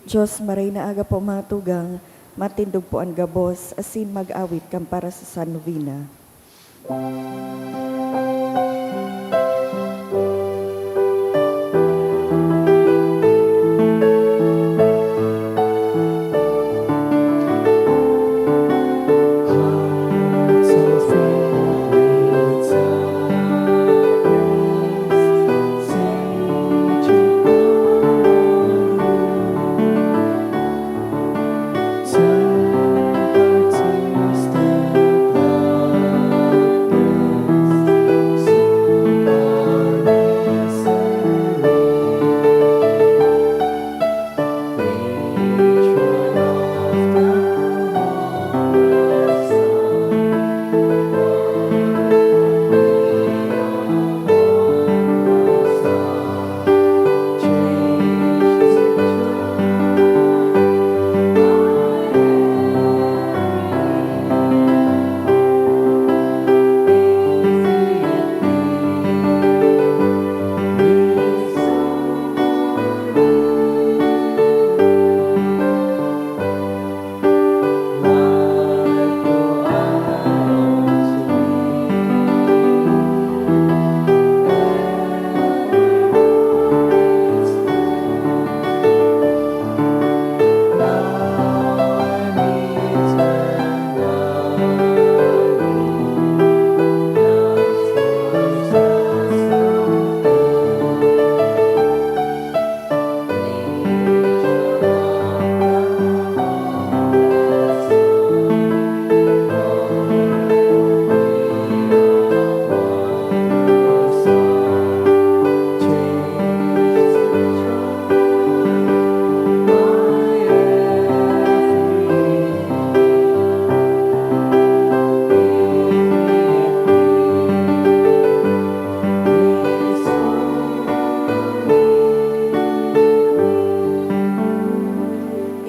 Diyos maray na aga po mga tugang, matindog po ang gabos, asin mag-awit kang para sa San Novena.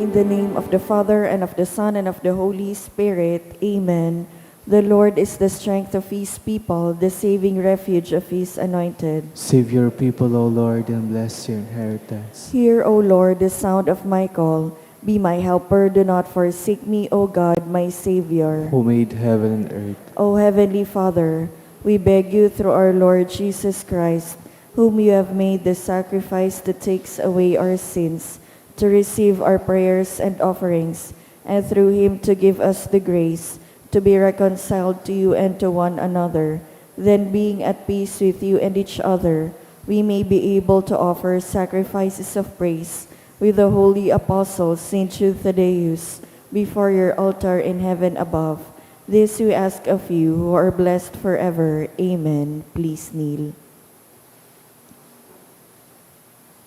In the name of the Father, and of the Son, and of the Holy Spirit. Amen. The Lord is the strength of his people, the saving refuge of his anointed. Save your people, O Lord, and bless your inheritance. Hear, O Lord, the sound of my call. Be my helper, do not forsake me, O God, my Savior. Who made heaven and earth. O Heavenly Father, we beg you through our Lord Jesus Christ, whom you have made the sacrifice that takes away our sins, to receive our prayers and offerings, and through him to give us the grace to be reconciled to you and to one another. Then, being at peace with you and each other, we may be able to offer sacrifices of praise with the holy apostle Saint Jude Thaddeus before your altar in heaven above. This we ask of you, who are blessed forever. Amen. Please kneel.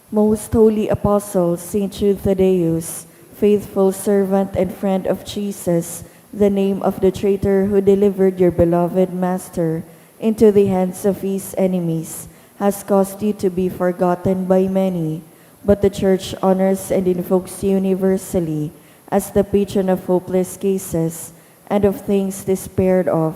Most Holy Apostle, Saint Jude Thaddeus, faithful servant and friend of Jesus, the name of the traitor who delivered your beloved Master into the hands of his enemies, has caused you to be forgotten by many, but the Church honors and invokes you universally as the patron of hopeless cases and of things despaired of.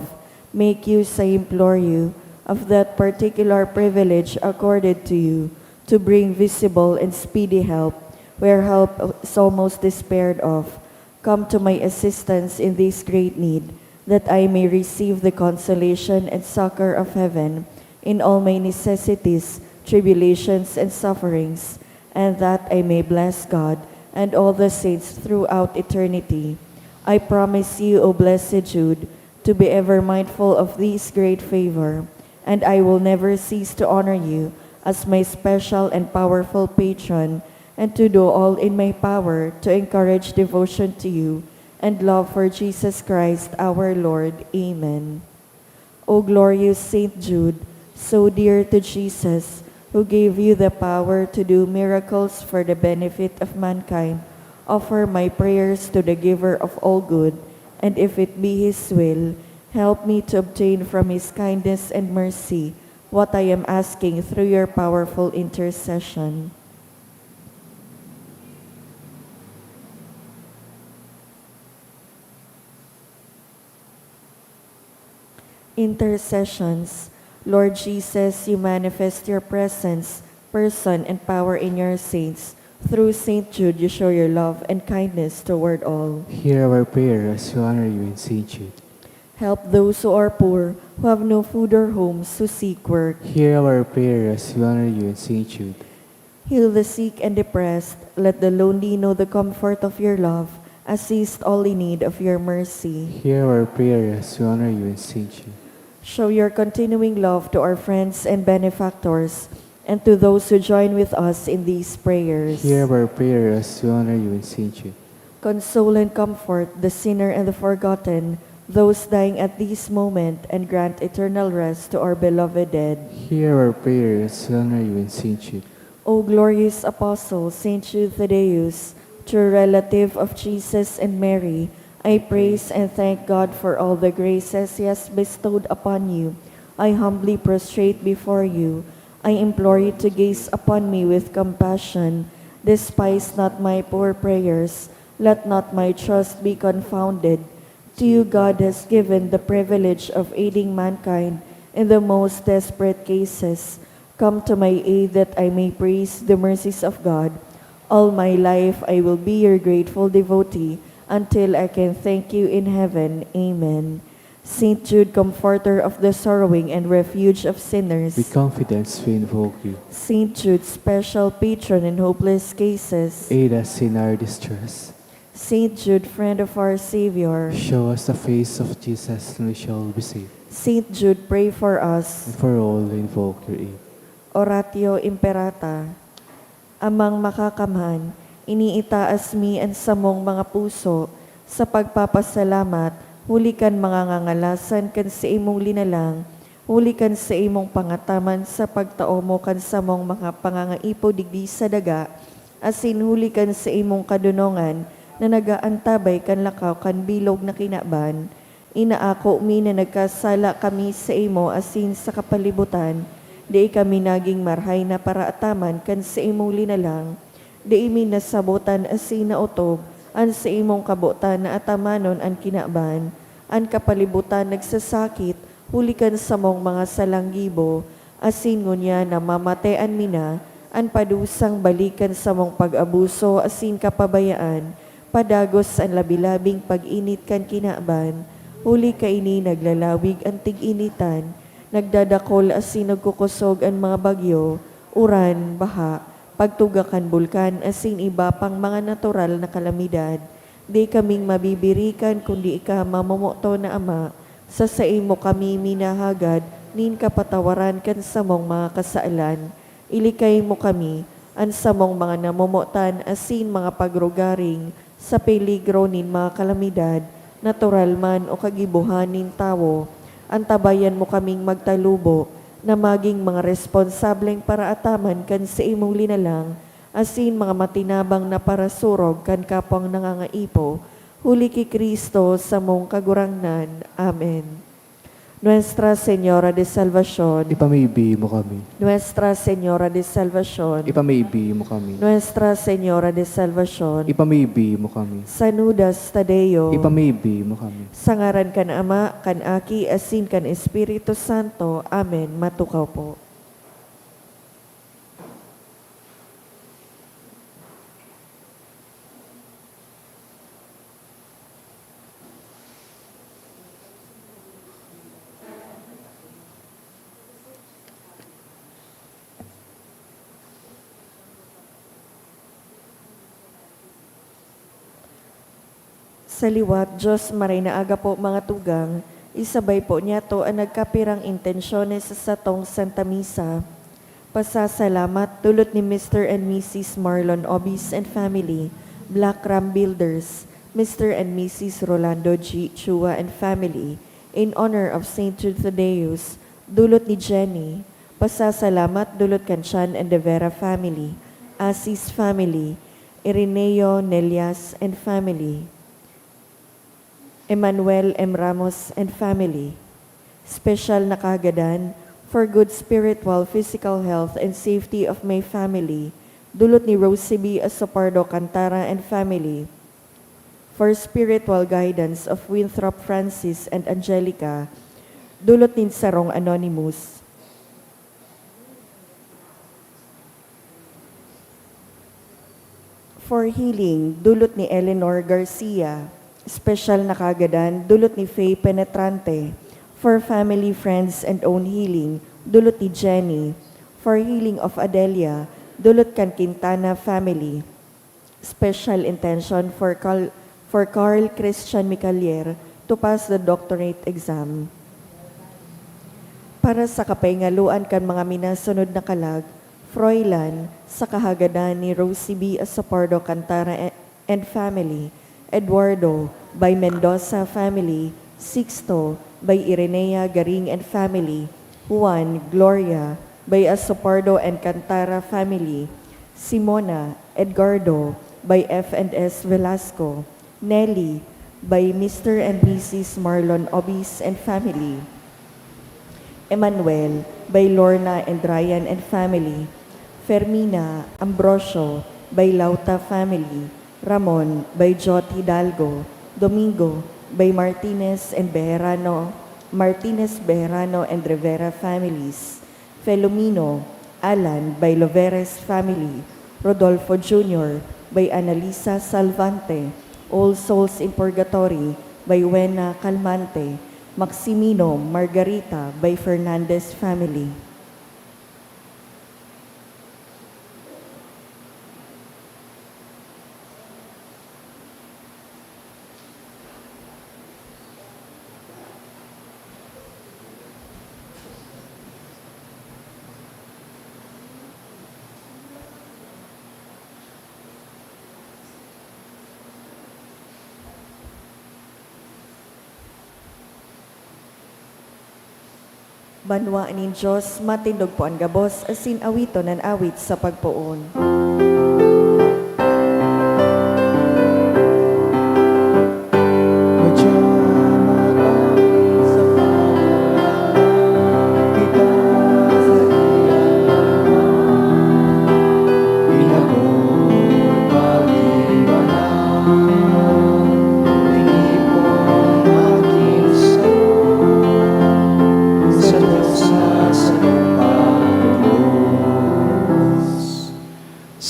Make use, I implore you, of that particular privilege accorded to you, to bring visible and speedy help where help is almost despaired of. Come to my assistance in this great need, that I may receive the consolation and succor of heaven in all my necessities, tribulations, and sufferings, and that I may bless God and all the saints throughout eternity. I promise you, O blessed Jude, to be ever mindful of this great favor, and I will never cease to honor you as my special and powerful patron, and to do all in my power to encourage devotion to you and love for Jesus Christ our Lord. Amen. O glorious Saint Jude, so dear to Jesus, who gave you the power to do miracles for the benefit of mankind, offer my prayers to the giver of all good, and if it be his will, help me to obtain from his kindness and mercy what I am asking through your powerful intercession. Intercessions. Lord Jesus, you manifest your presence, person, and power in your saints, Through Saint Jude, you show your love and kindness toward all. Hear our prayer as we honor you in Saint Jude. Help those who are poor, who have no food or homes, who seek work. Hear our prayer as we honor you in Saint Jude. Heal the sick and depressed. Let the lonely know the comfort of your love. Assist all in need of your mercy. Hear our prayer as we honor you in Saint Jude. Show your continuing love to our friends and benefactors, and to those who join with us in these prayers. Hear our prayer as we honor you in Saint Jude. Console and comfort the sinner and the forgotten, those dying at this moment, and grant eternal rest to our beloved dead. Hear our prayer as we honor you in Saint Jude. O glorious Apostle, Saint Jude Thaddeus, true relative of Jesus and Mary, I praise and thank God for all the graces He has bestowed upon you. I humbly prostrate before you. I implore you to gaze upon me with compassion. Despise not my poor prayers. Let not my trust be confounded. To you God has given the privilege of aiding mankind in the most desperate cases. Come to my aid that I may praise the mercies of God. All my life I will be your grateful devotee until I can thank you in heaven. Amen. Saint Jude, comforter of the sorrowing and refuge of sinners. With confidence we invoke you. Saint Jude, special patron in hopeless cases. Aid us in our distress. Saint Jude, friend of our Savior. Show us the face of Jesus and we shall be saved. Saint Jude, pray for us. And for all we invoke your aid. Oratio Imperata. Amang makakamhan, iniitaas mi ang samong mga puso sa pagpapasalamat, huli kan mga ngangalasan kan sa imong linalang, huli kan sa imong pangataman sa pagtao mo kan samong mga pangangaipo digdi sa daga, asin huli kan sa imong kadunongan na nagaantabay kan lakaw kan bilog na kinaban. Inaako mi na nagkasala kami sa imo asin sa kapalibutan, di kami naging marhay na paraataman kan sa imong linalang, di imi nasabutan asin na utob, an sa imong kabutan na atamanon an kinaban, an kapalibutan nagsasakit, hulikan sa mong mga salanggibo, asin ngunya na mamatean mina, an padusang balikan sa mong pag-abuso asin kapabayaan, padagos an labilabing pag-init kan kinaban, huli kaini naglalawig ang tig-initan, nagdadakol asin nagkukusog ang mga bagyo, uran, baha, pagtugakan bulkan asin iba pang mga natural na kalamidad. Di kaming mabibirikan kundi ika mamumuto na Ama, sa imo kami minahagad, nin kapatawaran kan samong mga kasaalan. Ilikay mo kami, an samong mga namumutan asin mga pagrugaring, sa peligro nin mga kalamidad, natural man o kagibuhan nin tawo. Antabayan mo kaming magtalubo, na maging mga responsableng paraataman kan sa imong linalang, asin mga matinabang na parasurog kan kapwang nangangaipo, huli ki Kristo sa mong kagurangnan. Amen. Nuestra Señora de Salvación, Ipamibigay mo kami. Nuestra Señora de Salvación, Ipamibigay mo kami. Nuestra Señora de Salvación, Ipamibigay mo kami. Sanudas Tadeo, Ipamibigay mo kami. sangaran kan Ama, kan Aki, asin kan Espiritu Santo. Amen. Matukaw po. Sa liwat, Diyos maray na aga po mga tugang, isabay po niya to ang nagkapirang intensyones sa satong Santa Misa. Pasasalamat dulot ni Mr. and Mrs. Marlon Obis and family, Black Ram Builders, Mr. and Mrs. Rolando G. Chua and family, in honor of Saint Jude Thaddeus, dulot ni Jenny. Pasasalamat dulot Kanchan and De Vera family, Asis family, Irineo Nelias and family, Emmanuel M. Ramos and family. Special na kagadan for good spiritual, physical health, and safety of my family. Dulot ni Rosie B. Asopardo Cantara and family. For spiritual guidance of Winthrop Francis and Angelica. Dulot ni Sarong Anonymous. For healing, dulot ni Eleanor Garcia. Special na kagadan, dulot ni Faye Penetrante. For family, friends, and own healing, dulot ni Jenny. For healing of Adelia, dulot kan Quintana family. Special intention for Carl Christian Micalier to pass the doctorate exam. Para sa kapaingaluan kan mga minasunod na kalag, Froilan, sa kahagadan ni Rosie B. Asapardo Cantara and family, Eduardo by Mendoza family, Sixto by Irenea Garing and family, Juan Gloria by Asapardo and Cantara family, Simona Edgardo by F&S Velasco, Nelly by Mr. and Mrs. Marlon Obis and family, Emmanuel by Lorna and Ryan and family, Fermina Ambrosio by Lauta family, Ramon by Jot Hidalgo, Domingo by Martinez Bejarano and Rivera families, Felomino Alan by Loveres family, Rodolfo Jr. by Analisa Salvante, All Souls in Purgatory by Wena Calmante, Maximino Margarita by Fernandez family. Banwaan ni Diyos, matindog po ang gabos, asin awito ng awit sa pagpuon.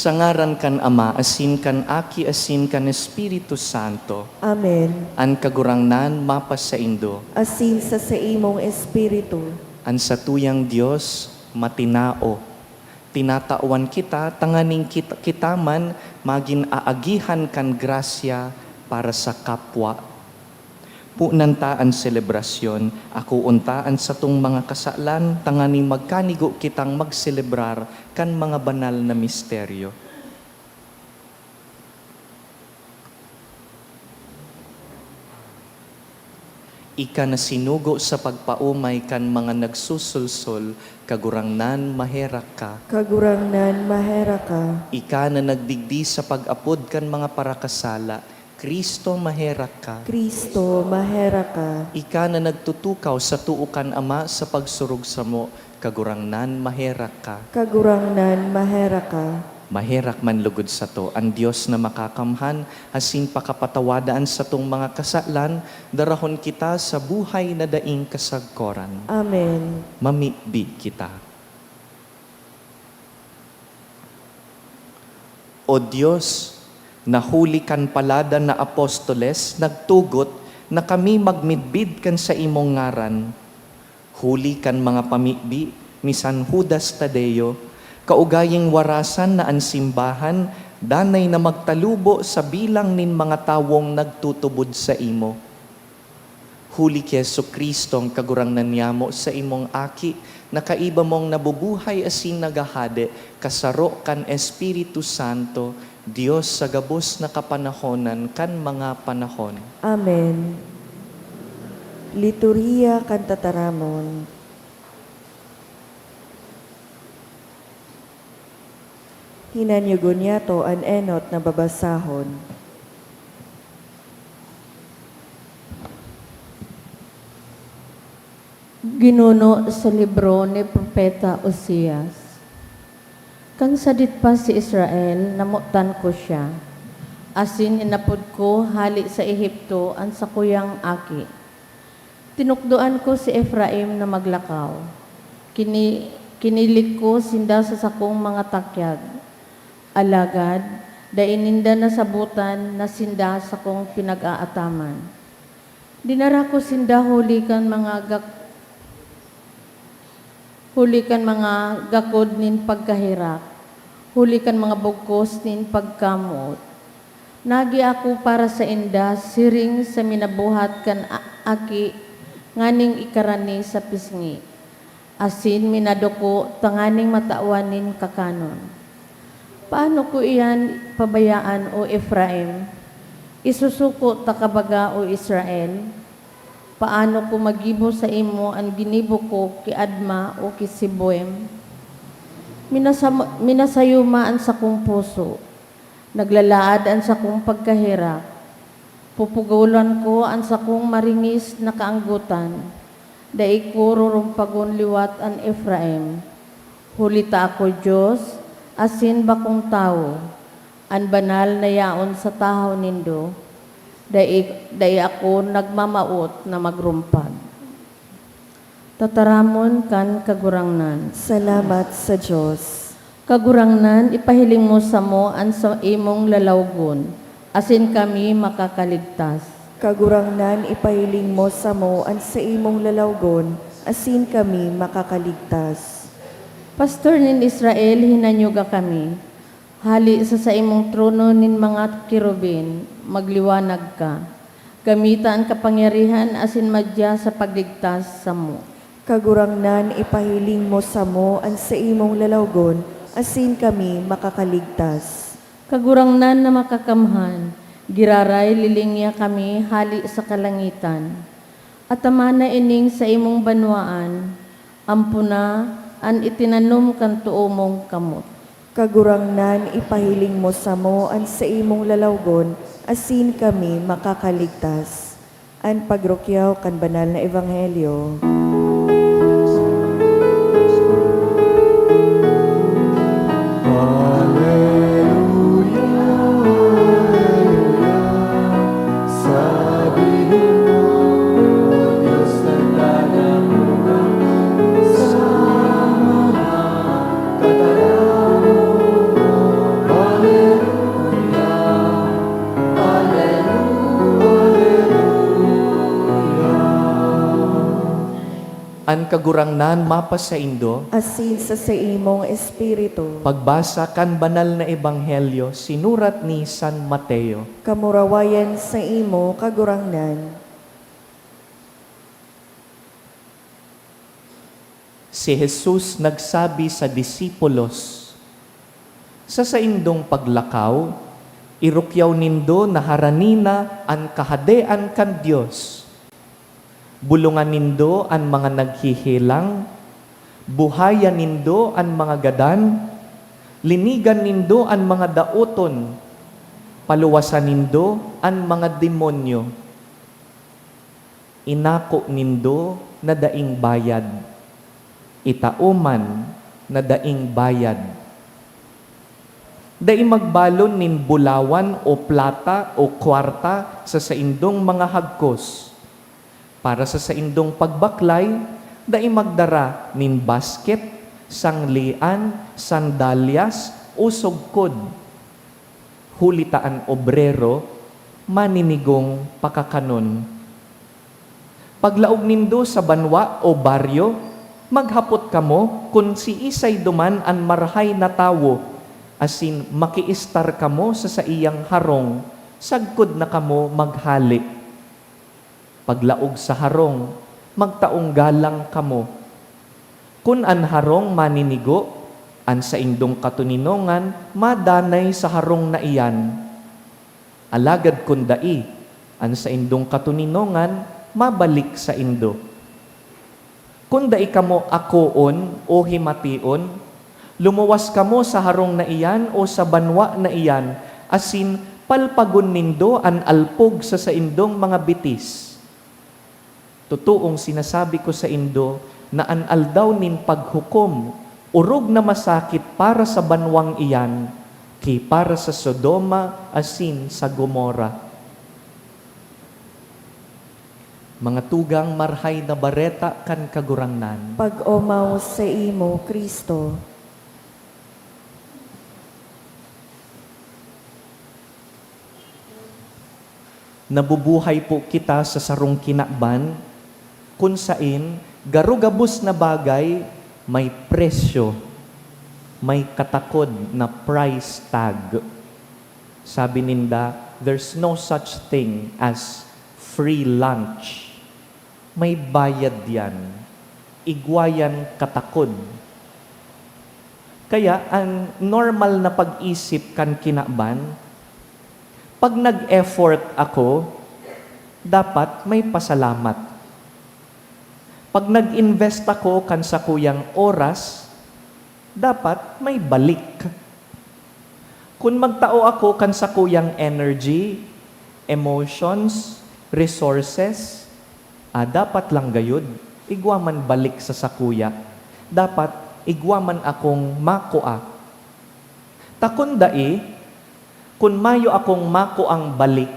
Sangaran kan Ama, asin kan Aki, asin kan Espiritu Santo. Amen. An kagurangnan mapas sa Indo. Asin sa imong espiritu. An satuyang Diyos matinao. Tinatawan kita, tanganing kita man magin aagihan kan grasya para sa kapwa. Punanta ang selebrasyon, ako untaan sa tung mga kasalan, tanganing magkanigo kitang magselebrar kan mga banal na misteryo. Ika na sinugo sa pagpaumay kan mga nagsusulsol, kagurangnan maherak ka. Kagurangnan mahera ka. Ika na nagdigdi sa pag-apod kan mga parakasala, Kristo maherak ka. Kristo mahera ka. Ika na nagtutukaw sa tuukan Ama sa pagsurog sa mo, kagurangnan maherak ka. Kagurangnan mahera ka. Maherak man lugod sa to, ang Diyos na makakamhan, asin pakapatawadaan sa tong mga kasalan, darahon kita sa buhay na daing kasagkoran. Amen. Mamibi kita. O Diyos, nahuli kan palada na apostoles, nagtugot na kami magmidbid kan sa imong ngaran. Huli kan mga pamibi, ni San Judas Tadeo, kaugaying warasan na ansimbahan, danay na magtalubo sa bilang nin mga tawong nagtutubod sa imo. Huli ki Jesucristo ang kagurangnan niyamo sa imong aki, na kaiba mong nabubuhay asin nagahade, kasaro kan Espiritu Santo, Diyos sa gabos na kapanahonan kan mga panahon. Amen. Liturhiya kan tataramon. Hinanyugon niya to an enot na babasahon. Ginuno sa libro ni Propeta Osias. Kan sadit pa si Israel, namutan ko siya. Asin inapod ko hali sa Ehipto ang sakuyang aki. Tinukdoan ko si Ephraim na maglakaw. Kinilig ko sinda sa sakong mga takyag. Alagad, Daininda na sabutan na sinda sa kong pinag-aataman. Dinara ko sinda hulikan mga gakod nin pagkahirak, hulikan mga bugkos nin pagkamot. Nagi ako para sa inda, siring sa minabuhat kan aki, nganing ikarani sa pisngi. Asin minadoko, tanganing mataawanin kakanon. Paano ko iyan pabayaan o Ephraim? Isusuko takabaga o Israel? Paano ko magibo sa imo ang ginibo ko ki Adma o ki Siboem? Minasayuma ang sa kong puso, naglalaad ang sa kong pagkahirap. Pupugulan ko ang sa kong maringis na kaanggutan, dai ko rurumpagon liwat ang Ephraim. Hulita ako Diyos, asin bakong tao, an banal na yaon sa tahaw nindo, dai ako nagmamaot na magrumpag. Tataramon kan kagurangnan. Salamat sa Diyos. Kagurangnan, ipahiling mo sa mo an sa imong lalawgon, asin kami makakaligtas. Kagurangnan ipahiling mo sa mo ang sa imong lalawgon, asin kami makakaligtas. Pastor nin Israel, hinanyuga kami. Hali sa imong trono nin mga kirubin, magliwanag ka. Gamita ang kapangyarihan asin madya sa pagligtas sa mo. Kagurangnan ipahiling mo sa mo ang sa imong lalawgon, asin kami makakaligtas. Kagurangnan na makakamhan, giraray lilingya kami hali sa kalangitan. At amana ining sa imong banwaan, ampuna an itinanom kan tuo mong kamot. Kagurangnan ipahiling mo sa mo ang sa imong lalawgon, asin kami makakaligtas. An pagrukyaw kan banal na ebanghelyo. An kagurangnan mapas sa indo, Asin sa imong espiritu. pagbasa kan banal na ebanghelyo, sinurat ni San Mateo. Kamurawayan sa imo kagurangnan. Si Jesus nagsabi sa disipulos, sa saindong paglakaw, irukyaw nindo na haranina an kahadean kan Dios. Bulungan nindo an mga naghihilang, buhayan nindo an mga gadan, linigan nindo an mga daoton, paluwasan nindo an mga demonyo. Inako nindo na daing bayad, itauman na daing bayad. Dai magbalon nin bulawan o plata o kwarta sa saindong mga hagkos. Para sa saindong pagbaklay, dai magdara nin basket, sanglian, sandalyas o sugkod. Hulitaan obrero, maninigong pakakanon. Paglaog nindo sa banwa o baryo, maghapot kamo kung si isay duman an marhay na tawo, asin makiistar kamo sa iyang harong, sagkod na kamo maghalik. Paglaog sa harong, magtaong galang kamo. Kun an harong maninigo, an sa indong katuninongan, madanay sa harong na iyan. Alagad kun dai, an sa indong katuninongan, mabalik sa indo. Kun dai kamo akoon o himation, lumuwas kamo sa harong na iyan o sa banwa na iyan, asin palpagon nindo an alpog sa saindong mga bitis. Totoong sinasabi ko sa indo na an aldaw nin paghukom, urog na masakit para sa banwang iyan, ki para sa Sodoma asin sa Gomora. Mga tugang marhay na bareta kan kagurangnan. Pag-omaw sa imo, Kristo. nabubuhay po kita sa sarong kinakban, kung sain, garugabos na bagay, may presyo, may katakod na price tag. Sabi ninda, there's no such thing as free lunch. May bayad yan. Igwayan katakod. Kaya, ang normal na pag-isip kan kinakban, pag nag-effort ako, dapat may pasalamat. Pag nag-invest ako kan sa kuyang oras, dapat may balik. Kung magtao ako kan sa kuyang energy, emotions, resources, dapat lang gayud, igwaman balik sa sakuya. Dapat igwaman akong makua. Takon dai, kung mayo akong makuang balik,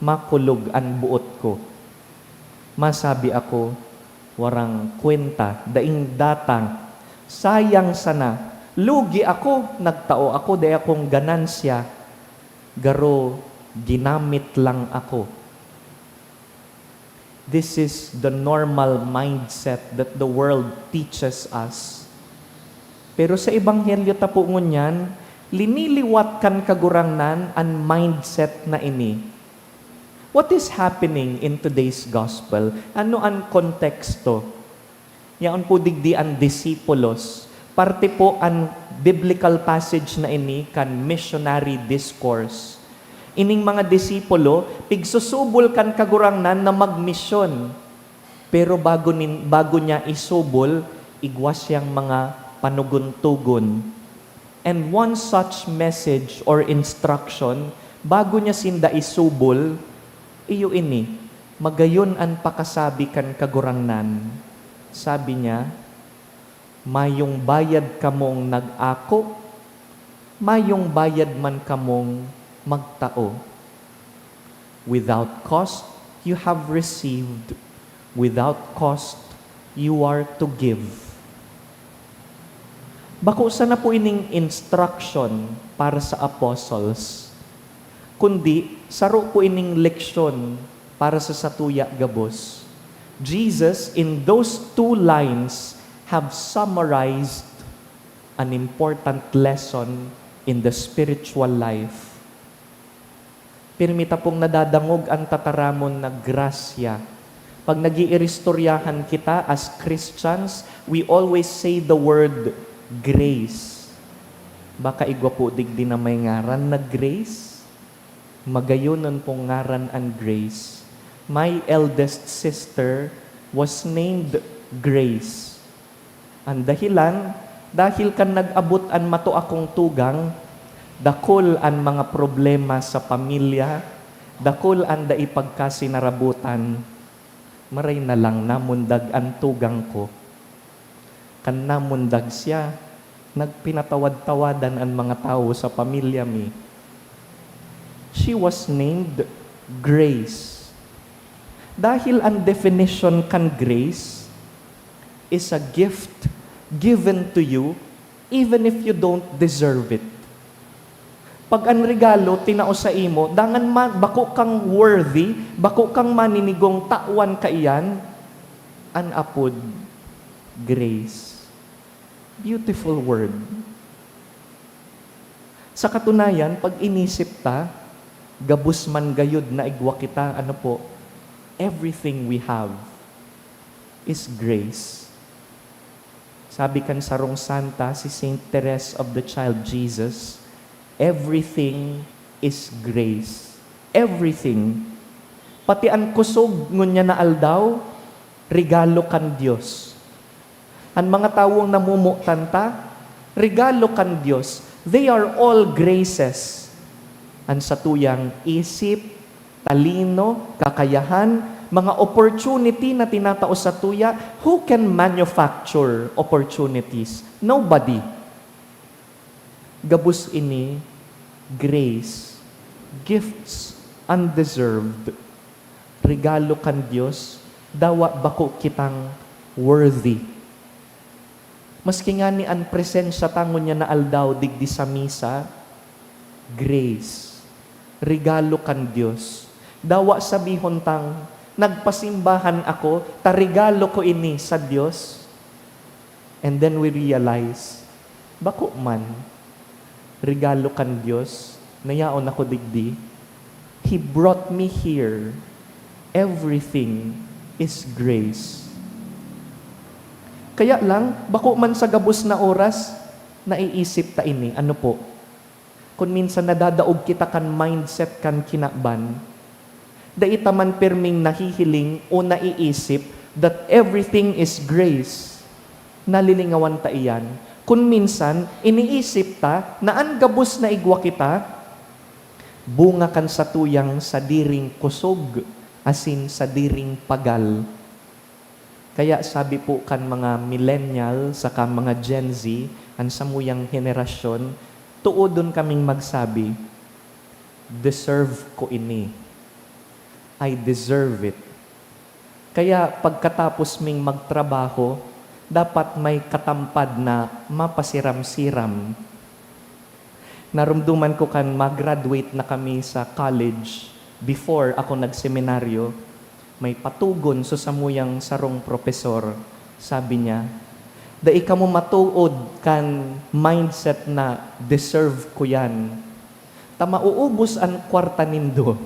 makulog ang buot ko. Masabi ako, warang kwenta, daing datang, sayang sana, lugi ako, nagtao ako, day akong ganansya, garo, ginamit lang ako. This is the normal mindset that the world teaches us. Pero sa Ebanghelyo tapo ngunyan, liniliwat kan kagurangnan ang mindset na ini. What is happening in today's gospel? Ano ang konteksto? Yaon po digdi ang disipulos. Parte po ang biblical passage na ini kan missionary discourse. Ining mga disipulo, pigsusubol kan kagurangnan na magmisyon. Pero bago niya isubol, igwas siyang mga panugun-tugon. And one such message or instruction, bago niya sinda isubol, iyo ini, magayon ang pakasabi kan kagurangnan. Sabi niya, mayong bayad kamong nag-ako, mayong bayad man kamong magtao. Without cost, you have received. Without cost, you are to give. Bako sana po ining instruction para sa apostles, kundi saro po ining leksyon para sa satuya gabos. Jesus, in those 2 lines, have summarized an important lesson in the spiritual life. Pirmita pong nadadangog ang tataramon na grasya. Pag nag-iistoryahan kita as Christians, we always say the word grace. Baka igwa po digdi na may ngaran na grace. Magayonon pong ngaran ang grace. My eldest sister was named Grace. Ang dahilan, dahil kan nag-abot an mato akong tugang, dakol an mga problema sa pamilya, dakol an daipagkasinarabutan, maray na lang namundag ang tugang ko. Kan namundag siya, nagpinatawad-tawadan ang mga tao sa pamilya mi. She was named Grace. Dahil ang definition kan grace is a gift given to you even if you don't deserve it. Pag ang regalo tinao sa imo, dangan bako kang worthy, bako kang maninigong tawan kaiyan, an apod grace. Beautiful word. Sa katunayan, pag inisip ta, gabus man gayud na igwa kita, ano po, everything we have is grace. Sabi kan sarong santa, si Saint Therese of the Child Jesus, everything is grace. Everything. Pati ang kusog ngunya na aldaw, regalo kan Diyos. Ang mga tawong namumutanta, regalo kan Diyos. They are all graces. Ang satuyang isip, talino, kakayahan, mga opportunity na tinatao sa tuya, who can manufacture opportunities? Nobody. Gabus ini, grace, gifts, undeserved. Regalo kan Diyos, dawa bako kitang worthy. Maski nga ni ang presensya tangon niya na aldaw digdi sa misa, grace. regalo kan Dios. Dawa sabihon tang, nagpasimbahan ako, ta regalo ko ini sa Dios. And then we realize, bako man, regalo kan Dios, nayaon ako digdi, He brought me here. Everything is grace. Kaya lang, bako man sa gabos na oras, naiisip ta ini, ano po? Kung minsan nadadaog kita kan mindset kan kinakban, daita man perming nahihiling o naiisip that everything is grace, nalilingawan ta iyan. Kung minsan, iniisip ta na ang gabos na igwa kita, bunga kan sa tuyang sa diring kusog, asin sa diring pagal. Kaya sabi po kan mga millennial, saka mga Gen Z, ang samuyang henerasyon, tuodon kaming magsabi, deserve ko ini. I deserve it. Kaya pagkatapos ming magtrabaho, dapat may katampad na mapasiram-siram. Narumduman ko kan mag-graduate na kami sa college. Before ako nagseminaryo, may patugon so samuyang sarong profesor. Sabi niya, dai ka mo matuod kan mindset na deserve ko yan. Ta mauubos ang kwarta nindo.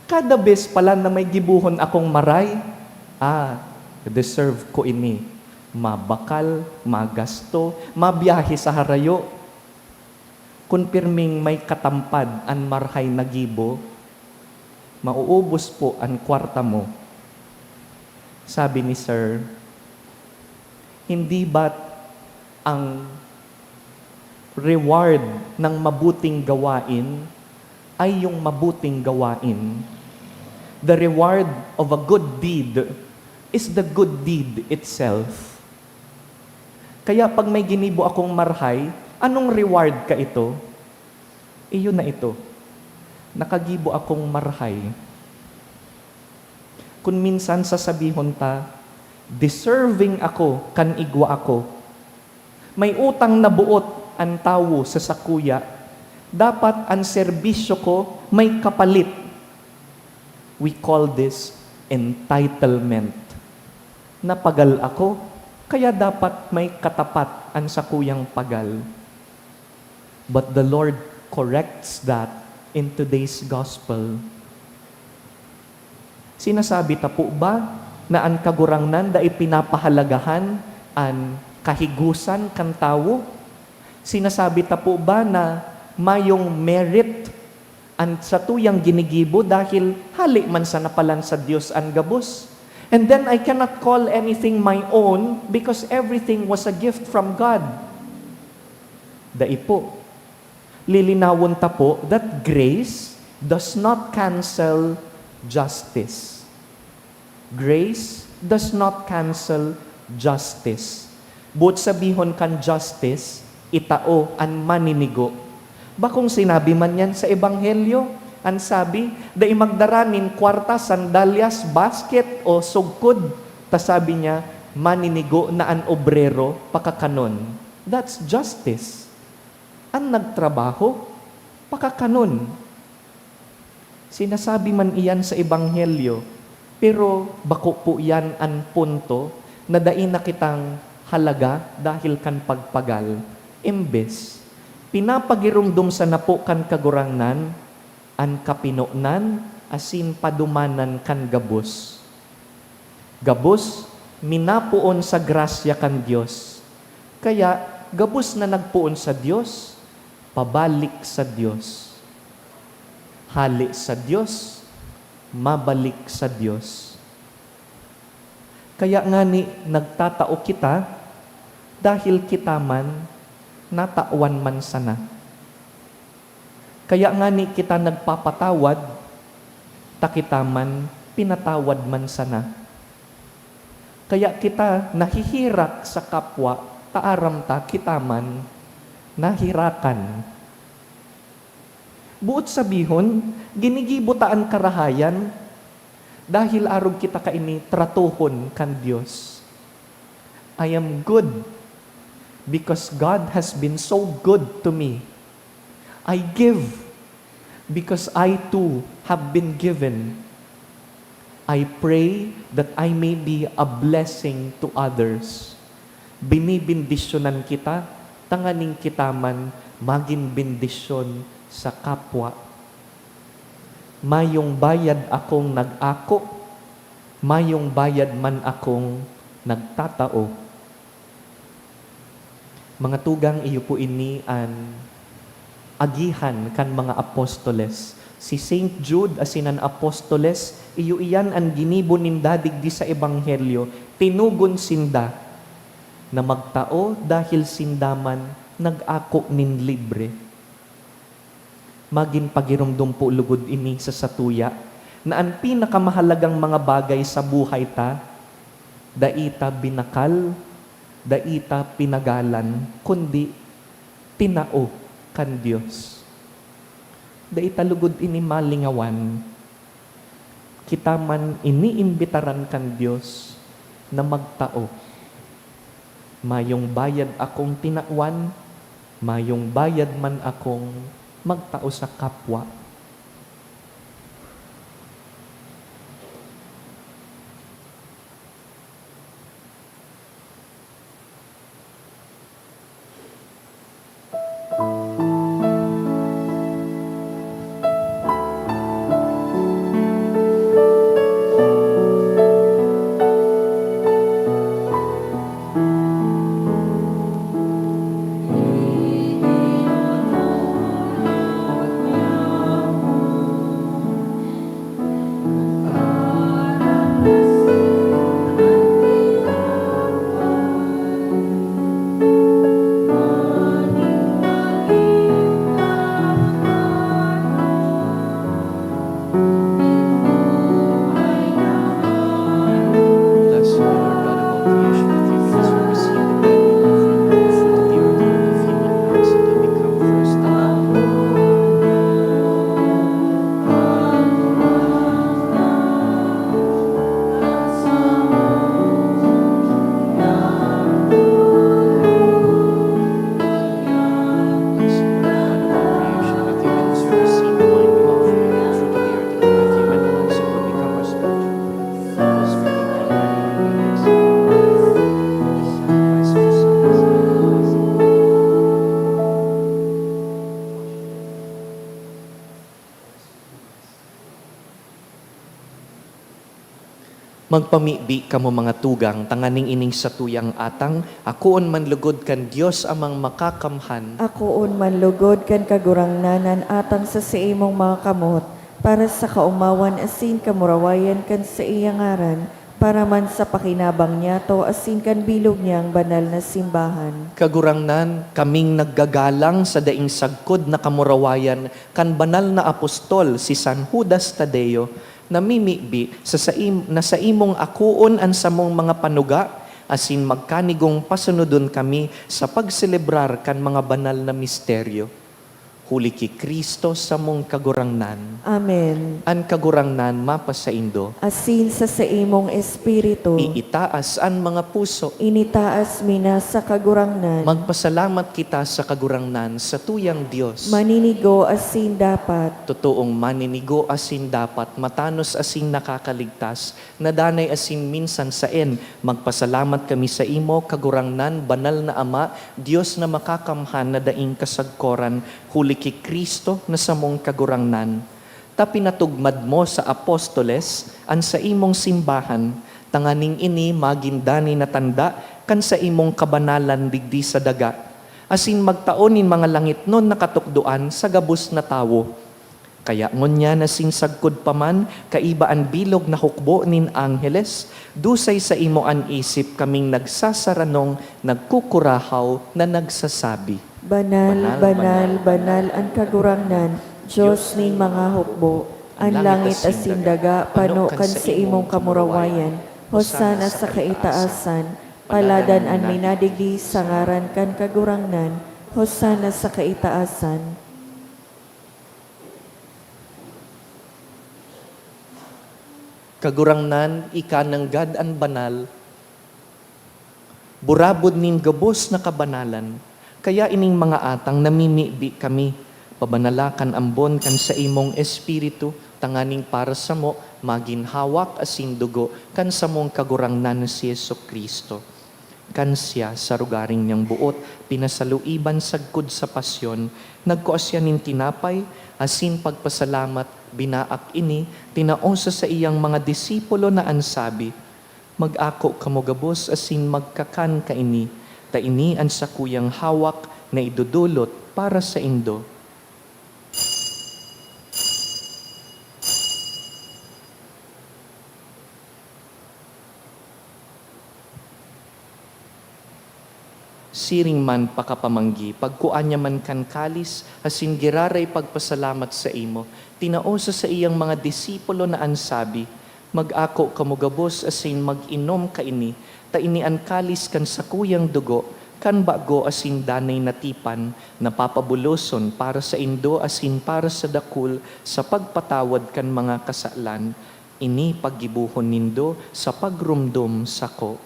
Kada bes pala na may gibuhon akong maray, deserve ko ini. Mabakal, magasto, mabiyahe sa harayo. Kung pirming may katampad ang marhay na gibo, mauubos po ang kwarta mo. Sabi ni Sir, hindi ba't ang reward ng mabuting gawain ay yung mabuting gawain? The reward of a good deed is the good deed itself. Kaya pag may ginibo akong marhay, anong reward ka ito? Iyon na ito. Nakagibo akong marhay. Kung minsan sasabihon ta, deserving ako, kan igwa ako. May utang na buot ang tawo sa sakuya. Dapat ang serbisyo ko may kapalit. We call this entitlement. Napagal ako, kaya dapat may katapat ang sakuyang pagal. But the Lord corrects that in today's gospel. Sinasabi ta po ba na ang kagurangnan da ipinapahalagahan ang kahigusan kan tawo? Sinasabi ta po ba na mayong merit ang sa tuyang ginigibo dahil hali man sa napalan sa Diyos ang gabos? And then I cannot call anything my own because everything was a gift from God. Dai po. Lilinawon ta po that grace does not cancel justice. Grace does not cancel justice. But sabihon kan justice, itao an maninigo. Bakong sinabi man yan sa Ebanghelyo, ang sabi, dai magdaranin kwarta, sandalyas, basket o sugkod. Ta sabi niya, maninigo na an obrero pakakanon. That's justice. Ang nagtrabaho, pakakanon. Sinasabi man iyan sa Ebanghelyo, pero bako po yan ang punto na dai na kitang halaga dahil kan pagpagal. Imbes, pinapagirumdum sa napo kan kagurangnan, an kapinonan, asin padumanan kan gabos. Gabos, minapuon sa grasya kan Diyos. Kaya, gabos na nagpuon sa Diyos, pabalik sa Diyos. Hali sa Diyos, mabalik sa Diyos. Kaya nga ni, nagtatao kita, dahil kita man, natawan man sana. Kaya nga ni kita nagpapatawad, takitaman, pinatawad man sana. Kaya kita nahihirak sa kapwa, taaram ta, kitaman, nahirakan. Buot sabihon, ginigibo ta ang karahayan, dahil arog kita kaini tratuhon kan Diyos. I am good, because God has been so good to me. I give because I too have been given. I pray that I may be a blessing to others. Binibindisyonan kita, tanganing kita man maging bendisyon sa kapwa. Mayong bayad akong nag-ako, mayong bayad man akong nagtatao. Mga tugang iyo po ini an agihan kan mga apostoles. Si Saint Jude asinan apostoles, iyo iyan ang ginibo nindadig di sa ebanghelyo, tinugon sinda na magtao dahil sindaman nag-ako nin libre. Magin pagirumdum po lugod ini sa satuya, na ang pinakamahalagang mga bagay sa buhay ta, daita binakal, daita pinagalan, kundi tinao kan Diyos. Daita lugod ini malingawan, kita man iniimbitaran kan Diyos na magtao. Mayong bayad akong tinawan, mayong bayad man akong magtao sa kapwa. Bless you, Lord God of all creation, that you give us to receive the deadly offering of the earth of human hands, and to become first the Lamb. Bless you, Lord God of all creation, that you give us to receive the wine we offer you, the fruit of the earth, and of human hands, and will become our spiritual bread. Thus we give you praise. Sacrifice of yourself. Magpamibi kamo mga tugang, tanganing ining satuyang atang, akoon man lugod kan Dios amang makakamhan, Akoon manlugod kan kagurangnanan atang sa imong mga kamot, para sa kaumawan asin kamurawayan kan sa iyang ngaran, para man sa pakinabang niya to asin kan bilog niyang banal na simbahan. kagurangnan kaming naggagalang sa daing sagkod na kamurawayan kan banal na apostol si San Judas Tadeo, namimibi na sa imong akuon an samong mga panuga, asin magkanigong pasunodon kami sa pagselebrar kan mga banal na misteryo. Huli ki Kristo sa mong kagurangnan, Amen. an kagurangnan mapasaindo, Asin sa imong espiritu, iitaas an mga puso, initaas mina sa kagurangnan, magpasalamat kita sa kagurangnan sa tuyang Diyos. maninigo asin dapat, Totoong maninigo asin dapat, matanos asin nakakaligtas, nadanay asin minsan saen, magpasalamat kami sa imo, kagurangnan, banal na Ama, Diyos na makakamhan na daing kasagkoran, huli ki Kristo na samong kagurangnan. Ta pinatugmad mo sa apostoles, an sa imong simbahan, tanganing ini magindani na tanda, kan sa imong kabanalan digdi sa daga, asin magtaonin mga langit nun nakatukduan sa gabus na tawo. Kaya ngunya na sinsagkod paman, kaibaan bilog na hukbo nin angheles, dusay sa imo an isip kaming nagsasaranong, nagkukurahaw na nagsasabi. Banal, banal, banal ang kagurangnan, Diyos ning mga hukbo, ang langit asin daga, pano kan sa imong kamurawayan, hosana sa kaitaasan, paladan ang minadigdi sa ngaran kan kagurangnan, hosana sa kaitaasan. Kagurangnan, ika ng God an banal, burabod nin gabos na kabanalan, kaya ining mga atang namimibi kami, Pabanalakan ambon kan sa imong espiritu, tanganing para sa mo, maginhawak asin dugo, kan sa mong kagurangnan si Yesu Kristo. Kan siya sa rugaring niyang buot, pinasaluiban sagkod sa pasyon, nagkuasya nin tinapay, asin pagpasalamat, binaak ini, tinaosa sa iyang mga disipulo na ansabi, mag-ako kamo gabos asin magkakan ka ini, ta ini ang sakuyang hawak na idudulot para sa indo. Siring man pakapamanggi, pagkuanya man kan kalis, asin giraray pagpasalamat sa imo, tinaosa sa iyang mga disipulo na ansabi, mag-ako kamo gabos asin mag-inom ka ini, ta ini ang kalis kan sakuyang dugo, kan bago asin danay natipan, napapabuloson para sa indo asin para sa dakul, sa pagpatawad kan mga kasalan, ini paggibuhon nindo sa pagrumdum sako.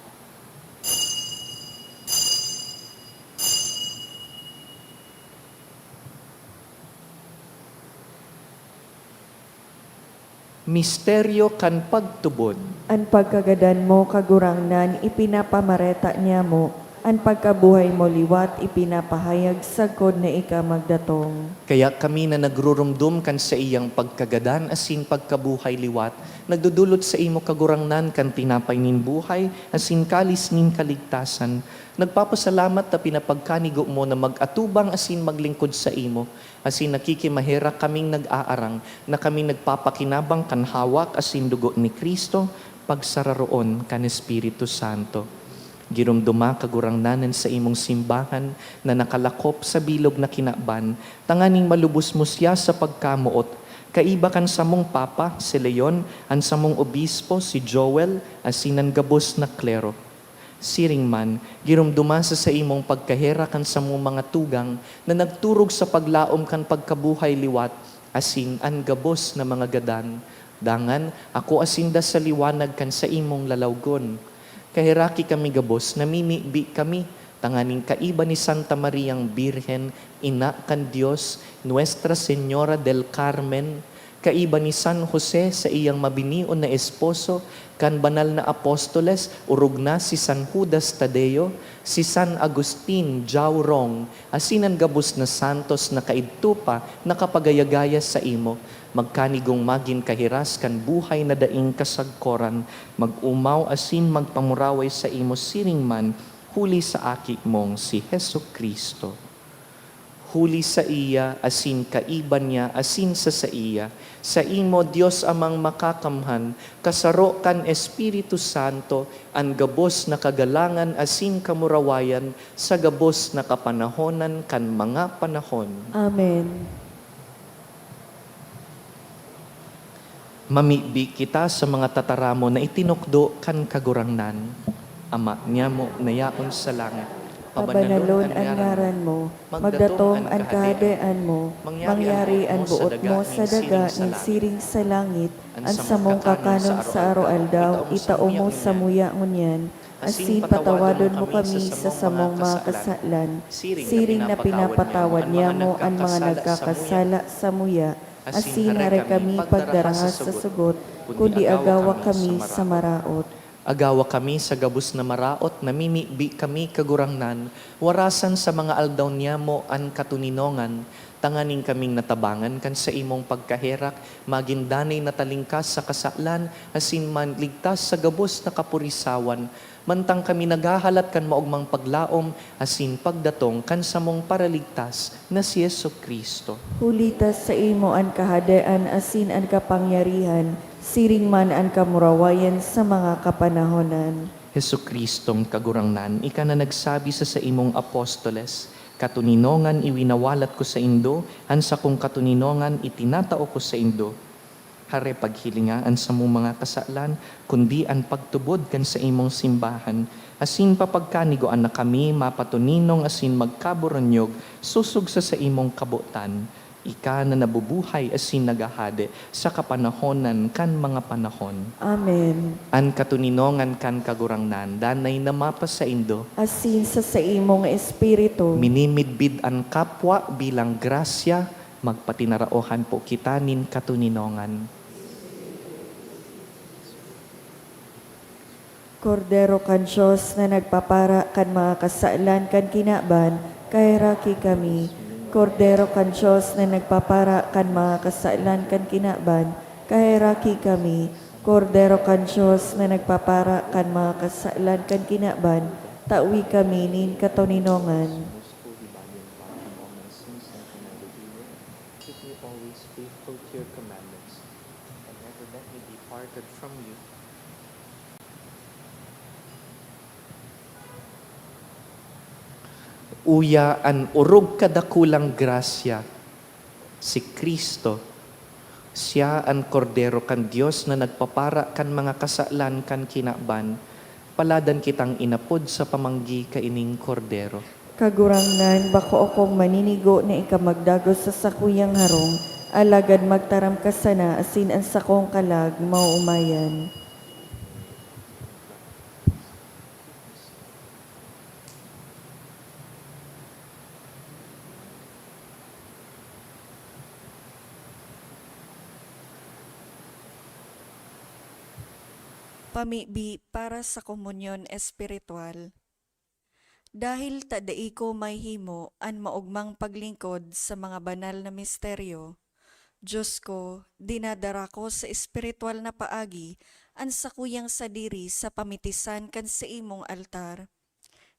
Misteryo kan pagtubod. An pagkagadan mo kagurangnan, ipinapamareta niya mo. An pagkabuhay mo liwat, ipinapahayag sagkod na ika magdatong. Kaya kami na nagrurumdum kan sa iyang pagkagadan asin pagkabuhay liwat, nagdudulot sa imo kagurangnan kan tinapay nin buhay, asin kalis nin kaligtasan. Nagpapasalamat na pinapagkanigo mo na mag-atubang asin maglingkod sa imo, asin nakikimahera kaming nag-aarang, na kami nagpapakinabang kan hawak asin dugo ni Kristo, pagsararoon kan Espiritu Santo. Girumduma kagurangnanan sa imong simbahan na nakalakop sa bilog na kinaban, tanganing malubos mo siya sa pagkamuot. Kaiba kan sa mong papa, si Leon, ang sa mong obispo, si Joel, asinan gabos na klero. Siring man, girumduma sa imong pagkahera kan sa mong mga tugang na nagturog sa paglaom kan pagkabuhay liwat, asin an gabos na mga gadan. Dangan, ako asinda sa liwanag kan sa imong lalawgon. Kahiraki kami gabos, namimibi kami, tanganing kaiba ni Santa Mariang Birhen, ina kan Dios, Nuestra Señora del Carmen, kaiba ni San Jose sa iyang mabinion na esposo, kan banal na apostoles, urog na si San Judas Tadeo, si San Agustin Jaurong, asinan gabos na santos na kaidtupa, nakapagayagaya sa imo, magkanigong magin kahiras kan buhay na daing kasagkoran, mag-umaw asin magpamuraway sa imo siring man, huli sa aki mong si Hesu Kristo. Huli sa iya, asin kaiban niya, asin sa iya, sa imo Dios amang makakamhan, kasaro kan Espiritu Santo, ang gabos na kagalangan asin kamurawayan, sa gabos na kapanahonan kan mga panahon. Amen. Mamibi kita sa mga tataramo na itinukdo kan kagurangnan. Ama niya mo nayaon sa langit. Pabanalon ang ngaran mo, magdatong ang kahadean mo, mangyari ang buot mo sa daga ng siring sa langit, ang samong kakanon sa araw-aldaw, itao mo sa muya ngunyan, asin patawadon mo kami sa samong mga kasalan, siring na pinapatawad niya mo ang mga nagkakasala sa muya, asin hare kami pagdarahas sa sugot, kundi agawa kami sa maraot. Agawa kami sa gabos na maraot, namimibi kami kagurangnan, warasan sa mga aldaw niya mo an katuninongan, tanganing kaming natabangan kan sa imong pagkaherak, magindanay na talingkas sa kasalan, asin man ligtas sa gabos na kapurisawan, mantang kami naghahalat kan maugmang paglaom, asin pagdatong kan sa mong paraligtas na si Yesu Kristo. Hulitas sa imo ang kahadean asin ang kapangyarihan, siring man ang kamurawayan sa mga kapanahonan. Hesu Kristong kagurangnan, ika na nagsabi sa imong apostoles, katuninongan iwinawalat ko sa indo, ansa kong katuninongan itinatao ko sa indo. Hare paghilingaan sa mong mga kasalan, kundi ang pagtubod kan sa imong simbahan, asin papagkanigoan na kami mapatuninong asin magkaburonyog, susug sa imong kabutan. Ika na nabubuhay asin nagahade sa kapanahonan kan mga panahon. Amen. An katuninongan kan kagurangnan, danay na mapa sa indo, Asin sa imong espiritu, minimidbid ang kapwa bilang grasya, Magpatinaraohan po kita nin katuninongan. Kordero kan Diyos na nagpapara kan mga kasalanan kan kinaban, kairaki kami. Kordero kan Diyos na nagpapara kan mga kasalanan kan kinaban, kairaki kami. Kordero kan Diyos na nagpapara kan mga kasalanan kan kinaban, tawi kami nin katuninongan. Keep me always faithful to your commandments, and never let me be parted from you. Uya an urog kadakulang grasya, si Kristo, siya an kordero kan Dios na nagpapara kan mga kasalan kan kinaban, paladan kitang inapod sa pamanggi kaining kordero. Kagurangnan, bako akong maninigo na ikamagdagos sa sakuyang harong, alagad magtaram ka sana asin ang sakong kalag mauumayan. Pamibi para sa komunyon espiritual. Dahil tadai ko may himo an maugmang paglingkod sa mga banal na misteryo, Diyos ko, dinadara ko sa espiritual na paagi an sakuyang sadiri sa pamitisan kan sa imong altar.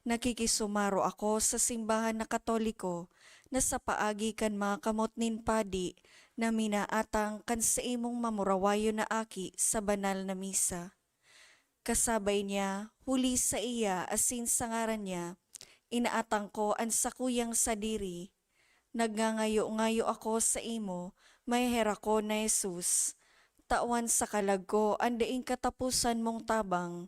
Nakikisumaro ako sa simbahan na Katoliko na sa paagi kan mga kamot nin padi na minaatang kan sa imong mamurawayo na aki sa banal na misa. Kasabay niya, huli sa iya asin sa ngaran niya, inaatang ko ang sakuyang sadiri. Nagngangayo-ngayo ako sa imo, may hera ko na Jesus. Tawan sa kalag ko, andaing katapusan mong tabang.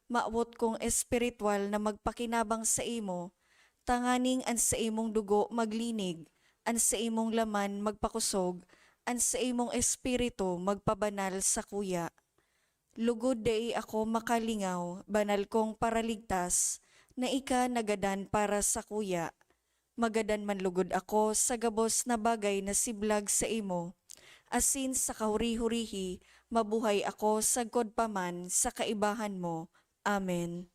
Maawot kong espiritual na magpakinabang sa imo, tanganing an sa imong dugo maglinig, an sa imong laman magpakusog, an sa imong espiritu magpabanal sa kuya. Lugod dai ako makalingaw, banal kong paraligtas, na ika nagadan para sa kuya. Magadan man lugod ako sa gabos na bagay na siblag sa imo. Asin sa kahuri-hurihi, mabuhay ako sagkod paman sa kaibahan mo. Amen.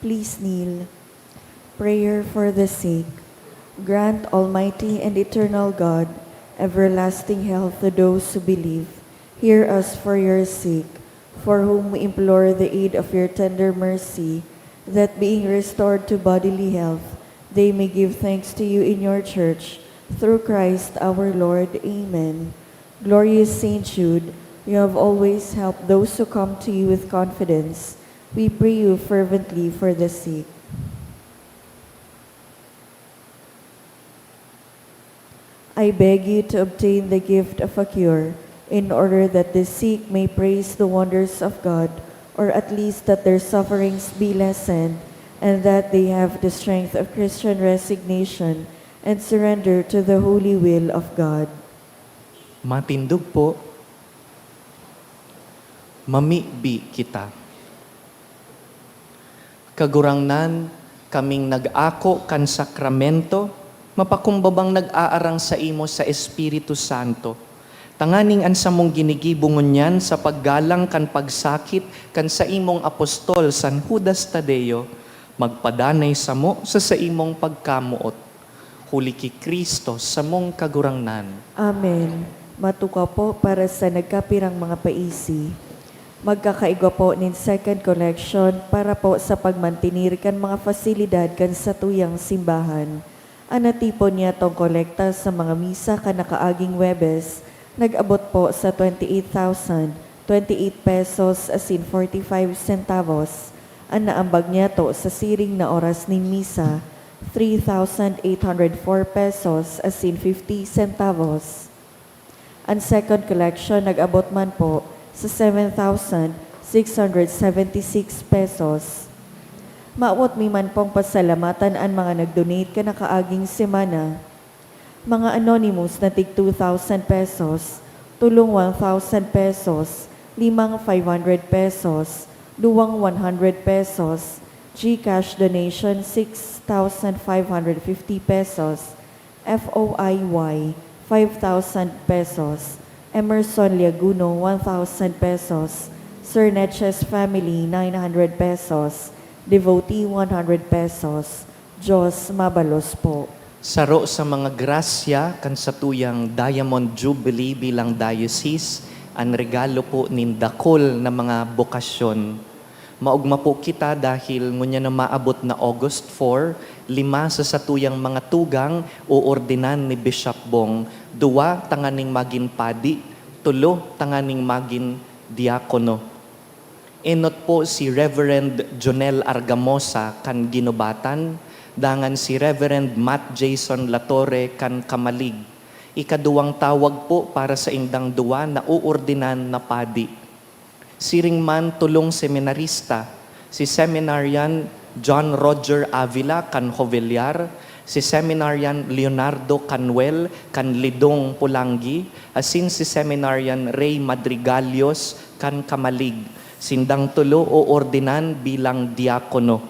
Please kneel. Prayer for the sick. Grant, Almighty and eternal God, everlasting health to those who believe. Hear us for your sake, for whom we implore the aid of your tender mercy, that being restored to bodily health, they may give thanks to you in your church, through Christ our Lord. Amen. Glorious Saint Jude, you have always helped those who come to you with confidence. We pray you fervently for the sick. I beg you to obtain the gift of a cure, in order that the sick may praise the wonders of God, or at least that their sufferings be lessened, and that they have the strength of Christian resignation and surrender to the holy will of God. Matindog po, mamibi kita. Kagurangnan, kaming nag-ako kan sakramento, mapakumbabang nag-aarang sa imo sa Espiritu Santo. Tanganing ansa mong ginigibungon yan sa paggalang kan pagsakit kan sa imong apostol San Judas Tadeo, magpadanay sa mo sa imong pagkamuot. Huli ki Kristo sa mong kagurangnan. Amen. Matuka po para sa nagkapirang mga paisi. Magkakaigwa po nin second collection para po sa pagmantinir kan mga fasilidad kan sa tuyang simbahan. Anatipon niya tong kolekta sa mga misa kan nakaaging Webes, nag-abot po sa 28,028 pesos asin 45 centavos. Ang naambag niya to sa siring na oras ni misa, 3,804 pesos asin 50 centavos. Ang second collection nag-abot man po sa 7,676 pesos. Maawat mi man pong pasalamatan ang mga nag-donate ka nakaaging semana. Mga anonymous na tig 2,000 pesos, tulong 1,000 pesos, limang 500 pesos, duwang 100 pesos, GCash donation 6,550 pesos, FOIY 5,000 pesos, Emerson Liaguno 1,000 pesos, Sir Netches Family 900 pesos, Devotee 100 pesos. Diyos mabalos po. Saro sa mga grasya kan sa tuyang Diamond Jubilee bilang diocese, ang regalo po nin dakol na mga bokasyon. Maugma po kita dahil ngunya na maabot na August 4, 5 sa tuyang mga tugang uordinan ni Bishop Bong, 2 tanganing magin padi, 3 tanganing magin diakono. Enot po si Reverend Jonel Argamosa kan ginubatan, dangan si Reverend Matt Jason Latorre kan Kamalig. Ikaduwang tawag po para sa indang duwa na uordinan na padi. Siring man tulong seminarista, si Seminarian John Roger Avila kan Jovellar, si Seminarian Leonardo Canuel kan Lidong Pulangi, asin si Seminarian Ray Madrigalios kan Kamalig. Sindang tulo o ordinan bilang diakono.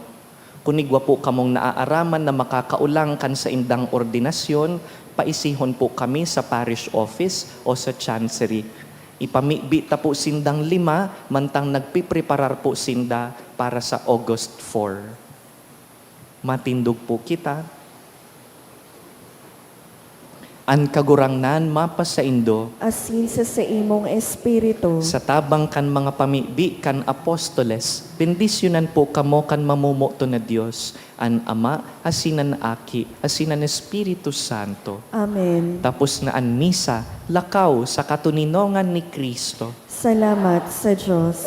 Kunigwa po kamong naaaraman na makakaulang kan sa indang ordinasyon, paisihon po kami sa parish office o sa chancery. Ipamibi ta po sindang 5, mantang nagpipreparar po sinda para sa August 4. Matindog po kita. An kagurangnan mapasaindo, Asin sa imong espiritu. sa tabang kan mga pamibi kan apostoles, bendisyonan po kamo kan mamumuto na Diyos, an Ama, asinan Aki, asinan Espiritu Santo. Amen. Tapos na an misa, lakaw sa katuninongan ni Kristo. Salamat sa Diyos.